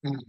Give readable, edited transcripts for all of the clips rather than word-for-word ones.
Mm.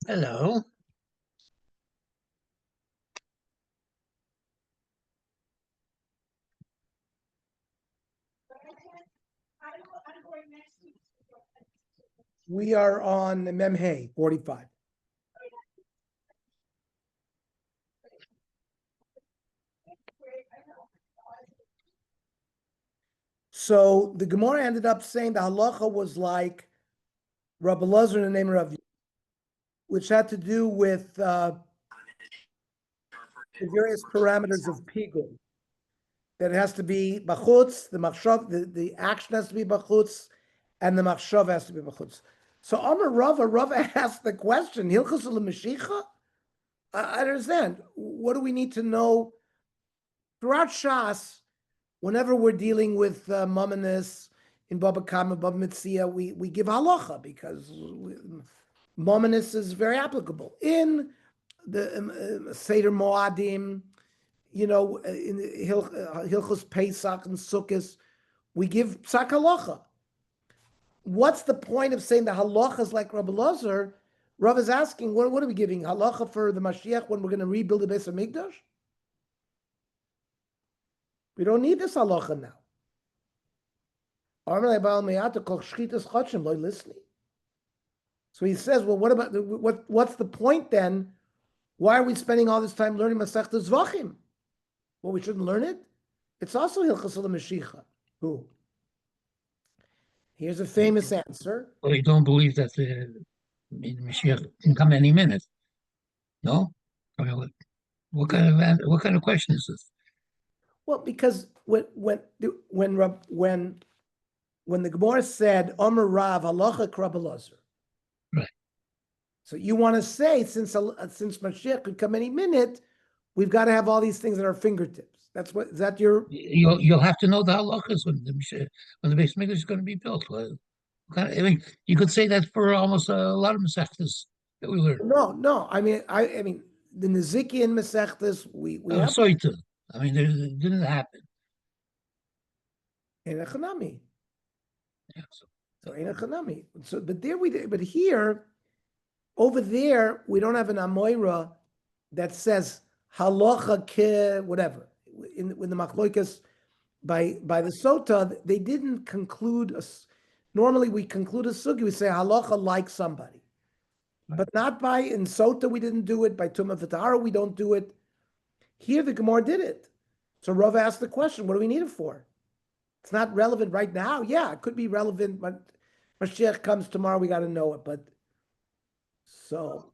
Hello. We are on Memhe 45. So the Gemara ended up saying the halacha was like Rabbi Lazar in the name of Rav, which had to do with the various parameters of pigul. That it has to be bachutz, the machshav, the action has to be bachutz, and the machshav has to be bachutz. So Amar Rava asked the question, Hilchos Mashicha? I understand. What do we need to know throughout Shas? Whenever we're dealing with Mominus in Baba Kama, Baba Mitzia, we give halacha because Mominus is very applicable. In the Seder Moadim, in Hilchos Pesach and Sukkot, we give psak halacha. What's the point of saying the halacha is like Rabbi Lazar? Rav is asking, what are we giving? Halacha for the Mashiach when we're going to rebuild the Beis HaMikdash? We don't need this halacha now. So he says, well, what about what's the point then? Why are we spending all this time learning Masechta Zevachim? Well, we shouldn't learn it. It's also Hilchos Mashicha. Who? Here's a famous answer. Well, you don't believe that the Mashiach can come any minute? No? I mean, what kind of question is this? Well, because when the Gemara said Omer Rav Halacha Rabbi Lazar, Right. so you want to say since Mashiach could come any minute, we've got to have all these things at our fingertips. That's what is that your? You'll have to know the halachas when the Beis Mikdash is going to be built. I mean, you could say that for almost a lot of masechtas that we learned? No. I mean, the Nizikian Masechtas, we have Soita. I mean, it didn't happen. in a Chanami. Yeah, So in a Chanami. So, but here, over there, we don't have an Amoira that says halacha ke whatever. In the Machloikas by the Sota, they didn't conclude. Normally, we conclude a sugi. We say halacha like somebody, but not by in Sota. We didn't do it by Tumah V'Tahara. We don't do it here. The Gemara did it. So Rav asked the question: what do we need it for? It's not relevant right now. Yeah, it could be relevant when Mashiach comes tomorrow. We got to know it. But so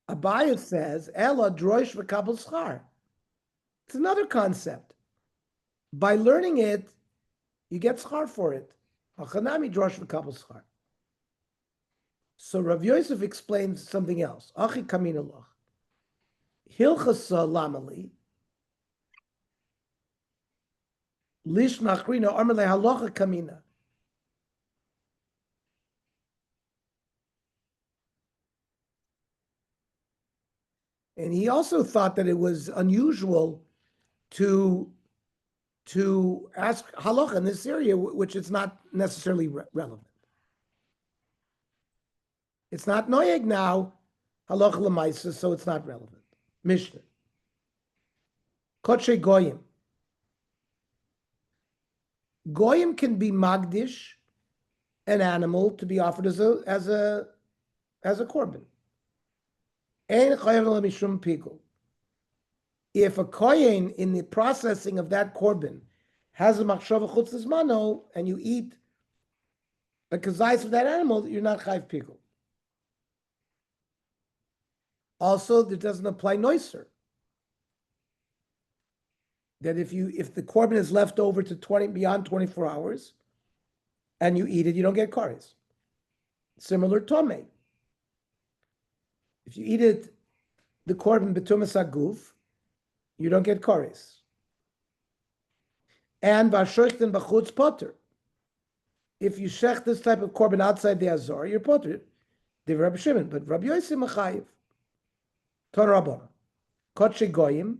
Abaya says, Ella droish v'kabel schar. It's another concept. By learning it, you get schar for it. Achanami drosh v'kabel schar. So Rav Yosef explains something else. Achi kamina loch. Hilchasa lamali. Lish machrina armele halacha kamina. And he also thought that it was unusual to ask halacha in this area, which is not necessarily relevant. It's not noyeg now, halacha l'maisa, so it's not relevant. Mishnah. Kotshe goyim. Goyim can be magdish, an animal to be offered as a korban. Ein chayav lo mishum pigul. If a kohen in the processing of that korban has a machshava chutz zmano and you eat a kazayis of that animal, you're not chayav pigul. Also, it doesn't apply noiser. That if the korban is left over to beyond 24 hours and you eat it, you don't get kares. Similar tome. If you eat it, the korban betumas aguf, you don't get kares. And vashochten b'chutz potter. If you shech this type of korban outside the azor, you're potter. They Rabbi Shimon, but Rabbi Yosef machayiv. Ton Rabbon. Kotshe goyim.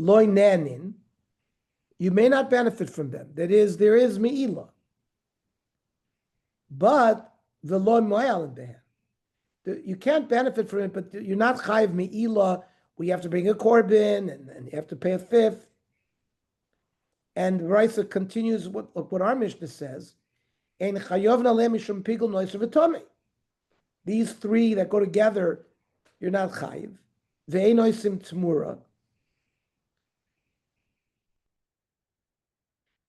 Loy nanin. You may not benefit from them. That is, there is me'ilah. But the loy mo'al in you can't benefit from it, but you're not chayiv me'ilah. We have to bring a korban, and you have to pay a fifth. And Raisa continues what our Mishnah says. These three that go together, you're not chayiv. Ve'enoisim tmura.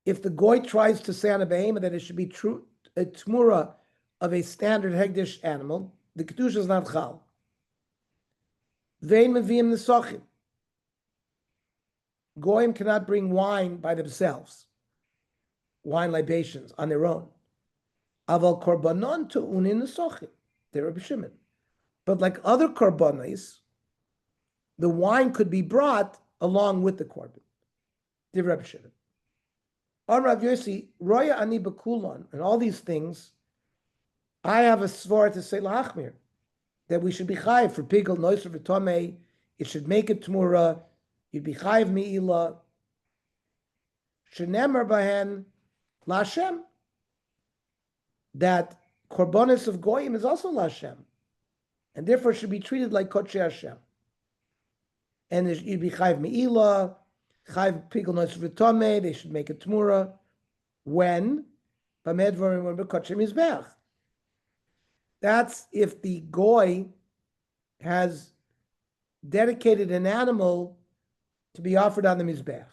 If the goy tries to say on a behema that it should be true a tmura of a standard hegdish animal, the kedusha is not chal. Vein meviim nesochim. Goyim cannot bring wine by themselves, wine libations on their own. Aval korbanon to unin nesochim. They're Rabbi Shimon. But like other korbanos, the wine could be brought along with the korban. They're Rabbi Shimon. On Rav Yossi, Roya ani bekulon, and all these things, I have a svara to say lahachmir, that we should be chayiv for pigel noiser v'tomei. It should make it tmura. You'd be chayiv mi'ilah. Shenemer bahen la'Hashem. That korbanos of goyim is also la'Hashem, and therefore should be treated like kodshe Hashem. And you'd be chayiv mi'ilah, chayiv pigel noiser v'tomei. They should make it tmura. When? B'medvarim when b'kodshe mizbeach. That's if the goy has dedicated an animal to be offered on the mizbeach.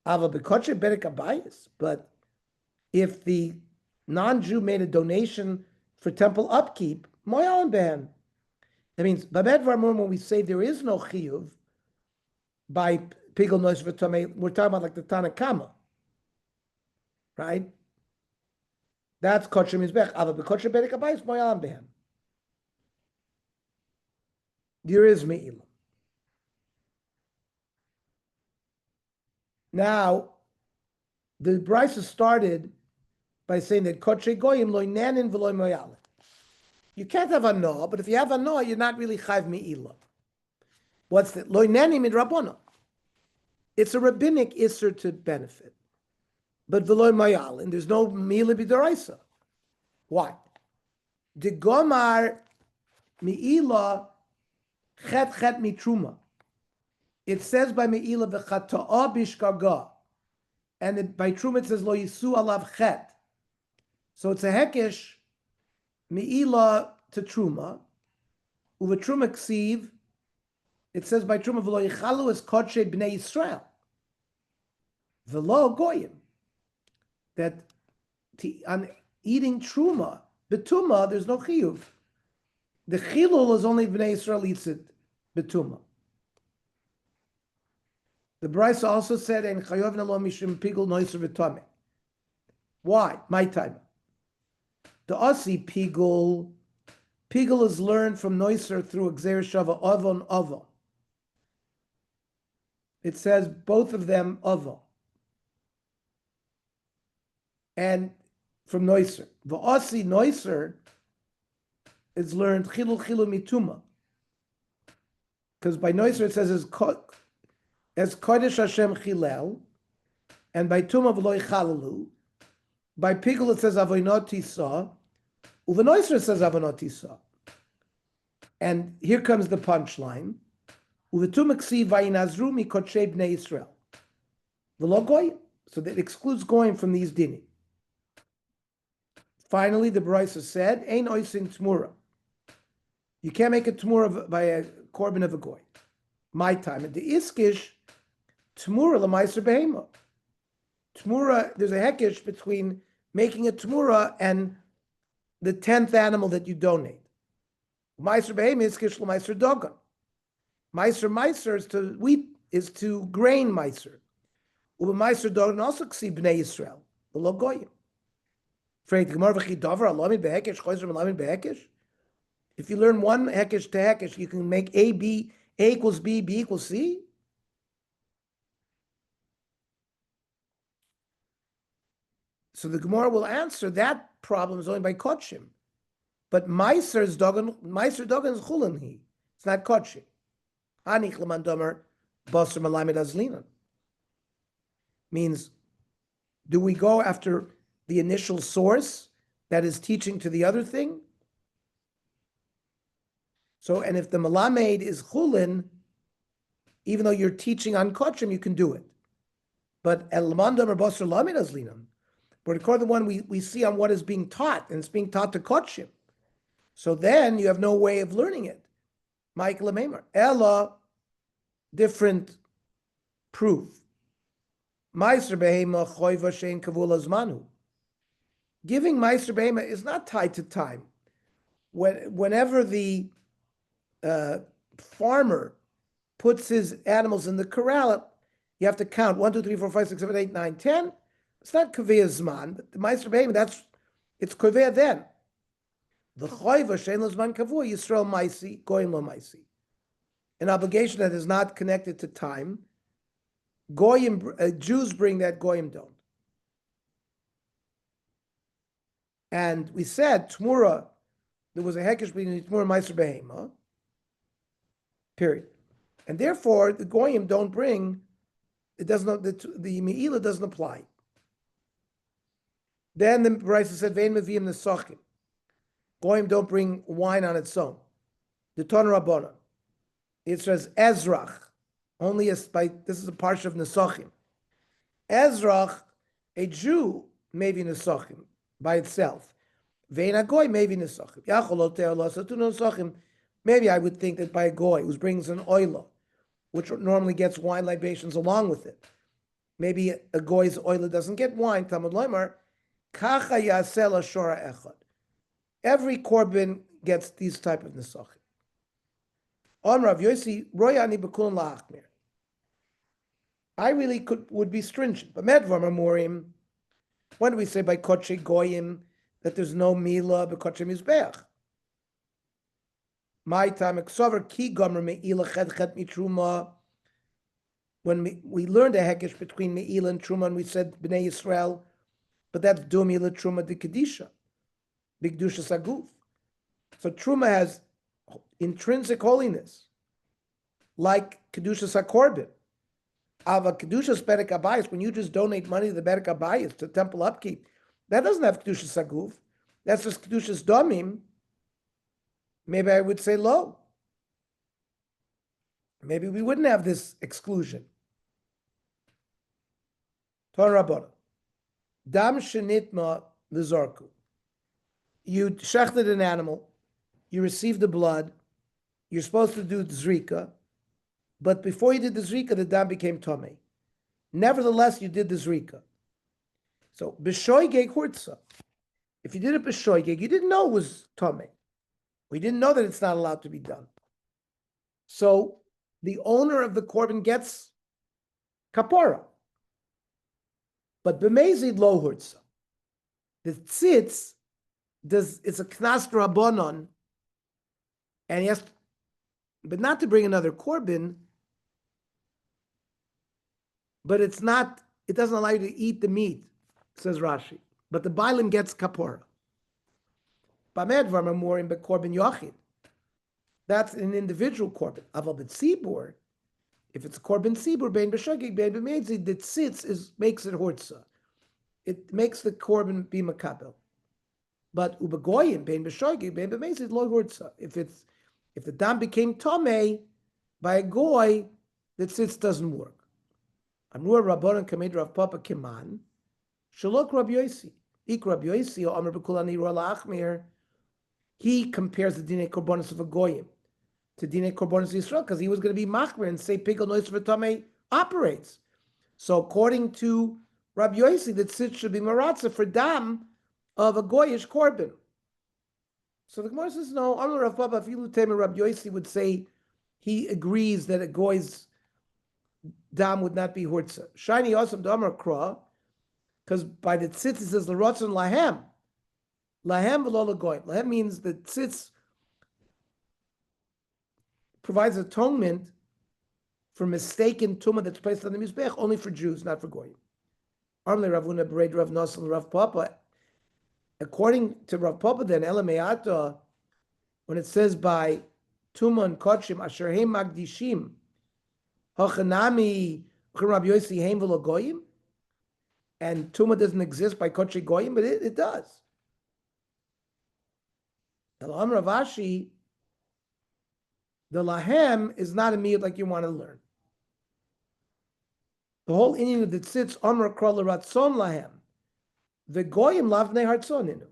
Ava b'kodshe berek abayis. But if the non-Jew made a donation for temple upkeep, moyal ben. That means when we say there is no chiyuv by pigel nois v'tomei, we're talking about like the Tanakama, right? That's kodshe mizbech. Ava b'kodshe berek abayis moyal ben. There is me'ilah. Now, the brisa started by saying that kodshe goyim loy nanin v'loy moyal. You can't have a no, but if you have a no, you're not really chayv me'ila. What's that? Lo neni mid rabbono. It's a rabbinic isser to benefit. But v'lo mayal, and there's no me'ila b'doraisa. Why? De gomar me'ila chet mitruma. It says by me'ila v'chata'a bishkaga. And by truma it says lo yisu alav chet. So it's a hekesh me'ila to truma. Uva truma ksiv. It says by truma v'lo yichalu es kodshe b'nei Yisrael. V'lo goyim. That on eating truma, betuma, there's no chiyuv. The chilul is only b'nei Yisrael eats it betuma. The Bryce also said, "En chayov nalo mishum pigul noiser v'tame." Why? My time. The Asi pigul is learned from noiser through exer shava avon avon. It says both of them avon. And from noiser. The Asi noiser is learned chilul mituma. Because by noiser it says as Kodesh Hashem Chilel, and by Tumah v'lo Chalalu. By Pigul it says Avoinot Tisa, Uvenoiser it says Avonot Tisa. And here comes the punchline: Uvetumah Ksiv Vayinazru Mikotshei Bnei Yisrael. V'lo Goyim. So that excludes Goyim from these dinim. Finally, the Brisa said, Ein Oisin Tmura. You can't make a Tmura by a korban of a Goy. My time. And the Iskish, Tmura l'maiser behema. Tmura, there's a hekesh between making a tmura and the 10th animal that you donate. Maiser behema is kish l'maiser dogan. Maiser is to wheat, is to grain maiser. Uba maiser dogan also ksi bnei Yisrael. Below goyim. Freit gemar v'chidavar alamin behekesh choyzer alamin behekesh. If you learn one hekesh to hekesh, you can make A equals B, B equals C. So the Gemara will answer that problem is only by Kodshim. But Meiser Dogan is Chulanhi. It's not Kodshim. Hanich Lamandomer Basar Malamid Azlinan. Means, do we go after the initial source that is teaching to the other thing? So, and if the Malamed is Chulin, even though you're teaching on Kodshim, you can do it. But El Lamandomer Basar Malamid Azlinan. But according to the one we see on what is being taught, and it's being taught to Kodshim. So then you have no way of learning it. Michael Amemar. Ella, different proof. Meiser behema choiva shein kavula zmanu. Giving Meiser behema is not tied to time. Whenever the farmer puts his animals in the corral, you have to count 1, 2, 3, 4, 5, 6, 7, 8, 9, 10. It's not Kaveh Zman, but the Meiser Behema, it's Kaveh then. The Choiva, Shein Lo Zman Kavua, Yisrael Maisi, Goyim Lo Maisi. An obligation that is not connected to time. Goyim, Jews bring that, Goyim don't. And we said, Tmura, there was a hekesh between Tmura and Meiser Behema, period. And therefore, the Goyim don't bring, it doesn't, the Me'ila doesn't apply. Then the Brisa said, "Vein meviyim nesachim." Goyim don't bring wine on its own. The Ton Rabbana. It says Ezrach. Only this is a parsha of nesachim. Ezrach, a Jew, maybe nesachim by itself. Vein agoy maybe nesachim. Yacholot te'olah satun nesachim. Maybe I would think that by a goy who brings an oila, which normally gets wine libations along with it. Maybe a goy's oila doesn't get wine. Talmud Loimar. Every korban gets these type of nesachim. On Rav Yossi, royani b'kulon la'achmir. I really would be stringent, but medvar memorim. When do we say by kodshe goyim that there's no mila b'kodshe mizbeach? My time eksover ki gomer meila chet mitruma. When we learned a hekesh between meila and truma, and we said b'nei Yisrael. But that's Dumila Truma de Kedisha, Big Dusha Saguf. So truma has intrinsic holiness, like kedushas hakorbin. Ava kedushas berek habayis, when you just donate money to the berek habayis, to temple upkeep, that doesn't have kedushas haguf. That's just kedushas domim. Maybe I would say low. Maybe we wouldn't have this exclusion. Torah Rabbana. Dam shenitma v'zorku. You shechted an animal, you received the blood, you're supposed to do the zrika, but before you did the zrika, the dam became tomei. Nevertheless, you did the zrika. So, b'shoigeg hurtza. If you did it b'shoigeg, you didn't know it was tomei. We didn't know that it's not allowed to be done. So, the owner of the korban gets kapara. But b'mezid lo hurtza. The tzitz it's a knas rabbanon, and he has, but not to bring another korban. But it doesn't allow you to eat the meat, says Rashi. But the bailim gets kapora. Bamedvar mamurim bekorban yachid. That's an individual korban. Aval b'tzibur, if it's a korban tzibur, bein b'shogeg, bein b'mezid, the tzitz makes it hortza. It makes the korban be makabel. But ubegoyim, bein b'shogeg, bein b'mezid, lo hortza. If the dam became tomei by a goy, the tzitz doesn't work. Amru Rabbanan Kamed Rav Papa Kiman, Shalok Rabbi Yosi. Ik Rabbi Yosi, or Amr Bekulani Rola Achmir, he compares the Dinei Korbanos of a Goyim to Dinei Korbanos of Yisrael, because he was going to be Machmir and say Pigel Nois V'Tamei operates. So according to Rabbi Yosi, the tzitz should be Maratza for dam of a Goyish Korban. So the Gemara says, no, Amr Rav Papa, Filu Temer Rabbi Yosi would say he agrees that a Goy's dam would not be hurtza. Shiny awesome damar kra, because by the tzitz it says l'rotzon lahem. Lahem v'lo l'goyim. Lahem means the tzitz provides atonement for mistaken tumah that's placed on the mizbech only for Jews, not for goyim. Armle Ravuna Bered Rav Nosson Rav Papa. According to Rav Papa, then Elameata, when it says by tumah and kodshim asher heim magdishim. Hachanami Rabbi Yosi Heim v'lo goyim, and Tuma doesn't exist by Kodesh Goyim, but it does. Elam Ravashi, the Lahem is not a meat like you want to learn. The whole Indian of the tzitz Amr Krol Ratzon Lahem, the Goyim Lavnei Hartzoninu.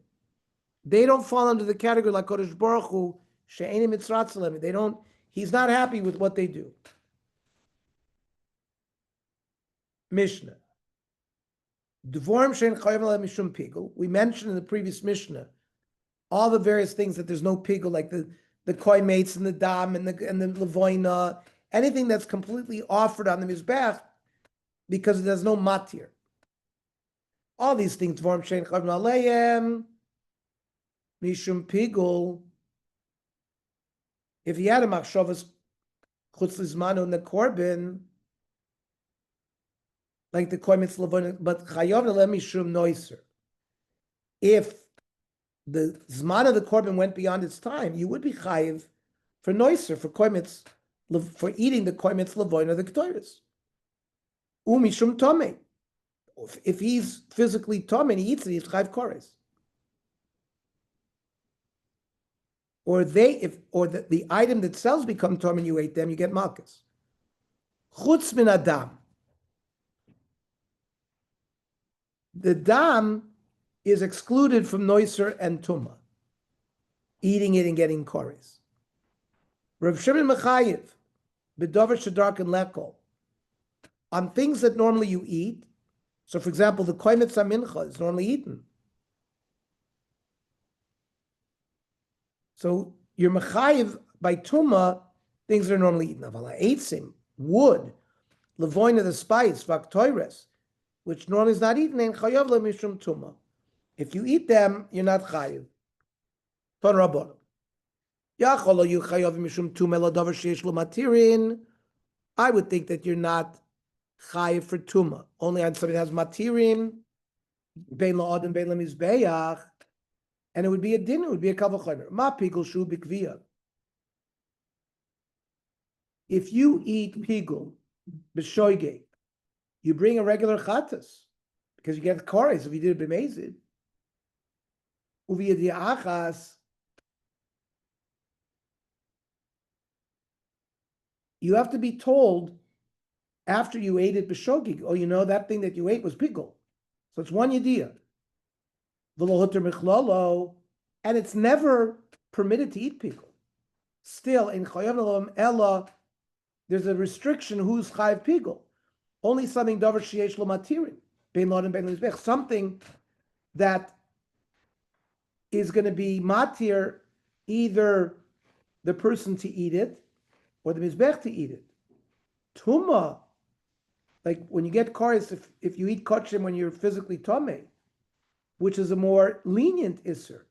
They don't fall under the category like Kodesh Baruch Hu She'enim Mitzratzalem. They don't. He's not happy with what they do. Mishnah. Dvorim shein chayav alem mishum pigul. We mentioned in the previous Mishnah all the various things that there's no pigul, like the koi mates and the dam and the levoina, anything that's completely offered on the mizbech because there's no matir. All these things, dvorim shein chayav alem mishum pigul. If he had a machshavas chutz lizmanu in the korban, like the koimitz lavoin, but chayav nalem mishum noiser. If the zman of the korban went beyond its time, you would be chayiv for noiser, for koimitz, for eating the koimitz lavoin or the ktoiris. Mishum tomei. If he's physically tomei and he eats it, he's chayiv kores. Or the item that sells become tomei and you ate them, you get malchus. Chutz min adam. The dam is excluded from noiser and tumah, eating it and getting kores. Rav Shimon Mechayev, bedover shadark and lekol, on things that normally you eat. So, for example, the koimetz mincha is normally eaten. So you're mechayev by tumah things that are normally eaten. Avala eitzim, wood, levoina the spice, vaktoires, which normally is not eaten, and chayav lemishum tuma. If you eat them, you're not chayav. Ton rabbanon. Yachol you chayav mishum tuma ladavar sheish lo matirin. I would think that you're not chayav for tuma. Only on something that has matirin, bein la'adam, bein lemizbeach. and it would be a din, it would be a kavachomer. Ma pigul shu bikvia. If you eat pigul b'shoige, you bring a regular chatas because you get kores if you did it b'mezid. Uviyadi achas, you have to be told after you ate it b'shogig, oh, you know that thing that you ate was pigul. So it's one yediyah. And it's never permitted to eat pigul. Still, in chayav nalom ella, there's a restriction who's chayav pigul. Only something davar sheyesh lo matirin, bein lod and bein mizbech, something that is going to be matir either the person to eat it or the mizbech to eat it. Tuma, like when you get kares, if you eat kachim when you're physically tameh, which is a more lenient isser,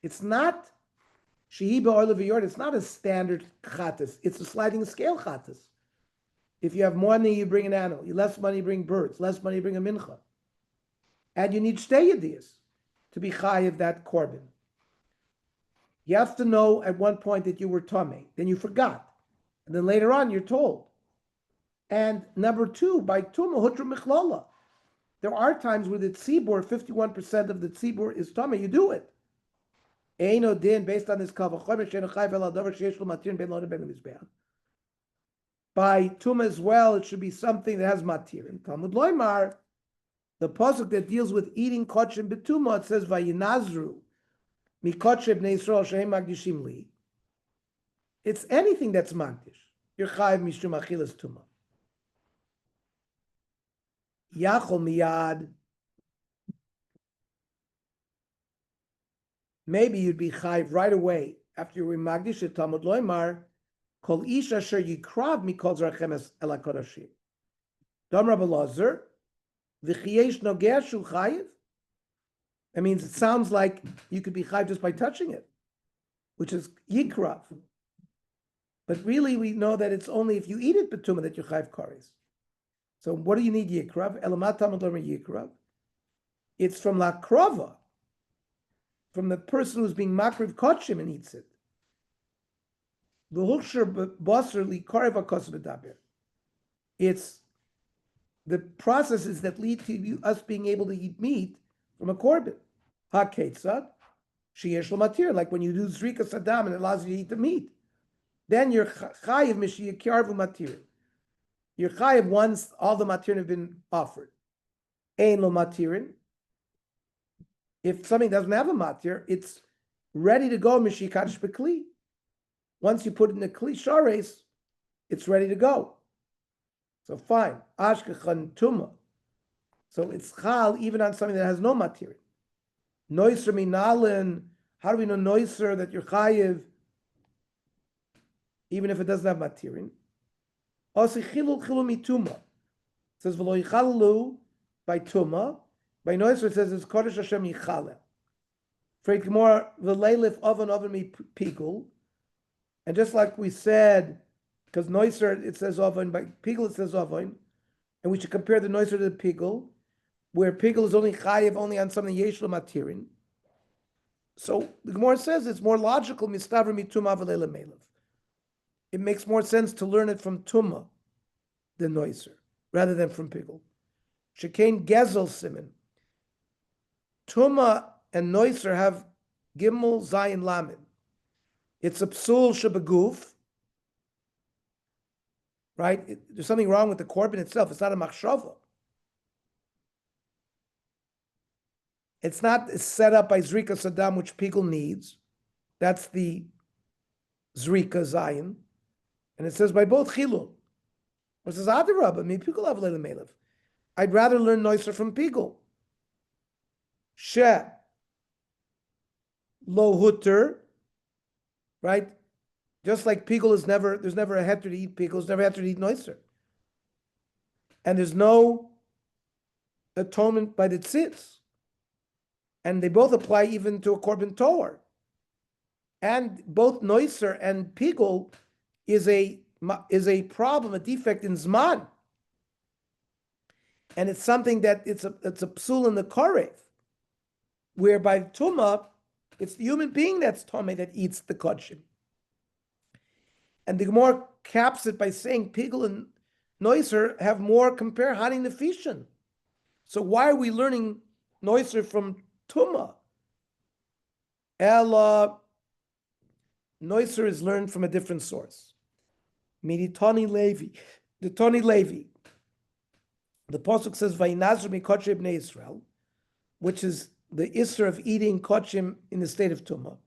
it's not shehiba oil v'yord. It's not a standard chatas. It's a sliding scale chatas. If you have more money, you bring an animal. You less money, you bring birds. Less money, you bring a mincha. And you need shtei yediyos to be chayiv that korban. You have to know at one point that you were tameh, then you forgot, and then later on you're told. And number two, by tuma hutra michlala, there are times where the tzibur, 51% of the tzibur is tameh. You do it. Eino din based on this kavachomer she'enu chayiv el adavar sheyesh lo matirin ben lo ben mizbeach. By tuma as well, it should be something that has matirin. Talmud loymar, the pasuk that deals with eating kachim betuma, it says vayinazru mikachim bnei Yisrael shehem magdishim li. It's anything that's magdish. You're chayiv mishum achilas tuma. Yachol miyad. Maybe you'd be chayiv right away after you were magdish at Talmud loymar. Kol ish asher yikrav mikol zrachemes el hakodashim. Dam Rabbi Lazar, v'chiyesh nogeh shu chayiv. That means it sounds like you could be chayiv just by touching it, which is yikrav. But really, we know that it's only if you eat it betuma that you chayiv kares. So what do you need yikrav? Elamat Talmud lomer yikrav. It's from la krava, from the person who's being makriv kachim and eats it. It's the processes that lead to us being able to eat meat from a korban. Ha-ketzad, sheyesh lo-matir, like when you do zrika sadam and it allows you to eat the meat. Then you're chayiv mishiyakar matir. You're chayiv once all the matirin have been offered. Ein lo-matirin. If something doesn't have a matir, it's ready to go mishiyakadosh b'kli. Once you put it in the kli shares, it's ready to go. So fine, ashkechan tuma. So it's chal even on something that has no material. Noiser minalin. How do we know noiser that you're chayiv even if it doesn't have material? Osi chilul mituma. It says v'lo yichalu by tuma. By noiser it says it's kodesh Hashem yichaleh. Freit gemor v'leilif oven mi pigul. And just like we said, because noiser it says oven, by pigul it says oven, and we should compare the noiser to the pigul, where pigul is only chayiv only on something yesh lo matirin. So the Gemara says it's more logical mistavra mituma v'leila melev. It makes more sense to learn it from tuma than noiser, rather than from pigul. Shekain gezel simin. Tuma and noiser have gimel zayin lamed. It's a psul shebaguf, right? There's something wrong with the korban itself. It's not a machshava. It's not set up by zrika sadam, which pigul needs. That's the zrika zayin, and it says by both chilul. It says adarabba mi pigul avleil melev. I'd rather learn noiser from pigul. She lo hutter. Right? Just like pigul is never, there's never a heter to eat pigul, there's never a heter to eat noiser. And there's no atonement by the tzitz. And they both apply even to a korban toor. And both noiser and pigul is a problem, a defect in zman. And it's something that it's a psul in the karev, whereby tuma, It's the human being that's Tomei that eats the Kodshim. And the Gemara caps it by saying Pigel and Noiser have more compare Hanin Nefishin. So why are we learning Noiser from Tumah? Ella Noiser is learned from a different source. Toni Levi. The Toni Levi. The Pasuk says, Vayinazru mikotche bnei Israel, which is the Isser of eating kochim in the state of Tumah.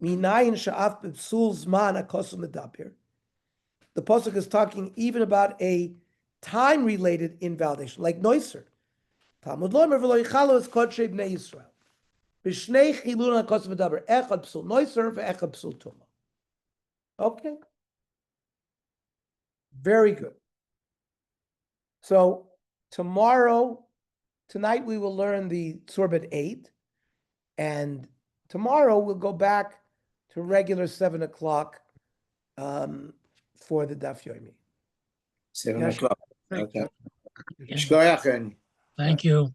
Minayin sha'af b'psul zman akosu medabir. The Pasuk is talking even about a time-related invalidation, like Noiser. Talmud lomer v'lo yichalu es kochei bnei Yisrael. B'shnei chilun akosu medaber. Echad psul Noiser ve'echad psul Tumah. Okay. Very good. So tonight we will learn the Sorbet 8, and tomorrow we'll go back to regular 7 o'clock for the Daf Yomi. 7 o'clock. Again. Okay. Thank you.